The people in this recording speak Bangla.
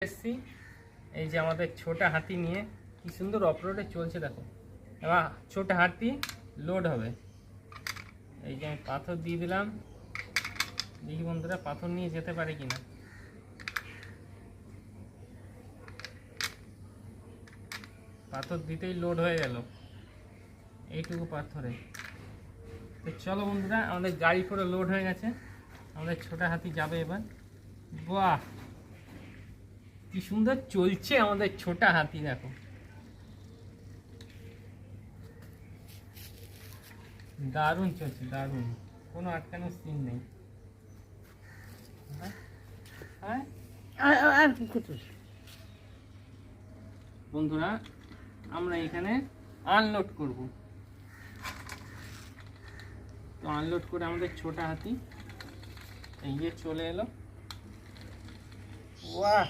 এসছি এই যে আমাদের ছোট হাতি নিয়ে কি সুন্দর অফরোডে চলছে দেখো। এবার ছোট হাতি লোড হবে। এই যে আমি পাথর দিয়ে দিলাম, দেখি বন্ধুরা পাথর নিয়ে যেতে পারে কিনা। পাথর দিতেই লোড হয়ে গেল এইটুকু পাথরে। তো চলো বন্ধুরা, আমাদের গাড়ি করে লোড হয়ে গেছে, আমাদের ছোট হাতি যাবে এবার। বাহ, কি সুন্দর চলছে আমাদের ছোট হাতি, দেখো দারুণ চলছে, দারুণ, কোনো আটকানোর সিন নেই। বন্ধুরা আমরা এখানে আনলোড করব। তো আনলোড করে আমাদের ছোট হাতি এই যে চলে এলো। বাহ,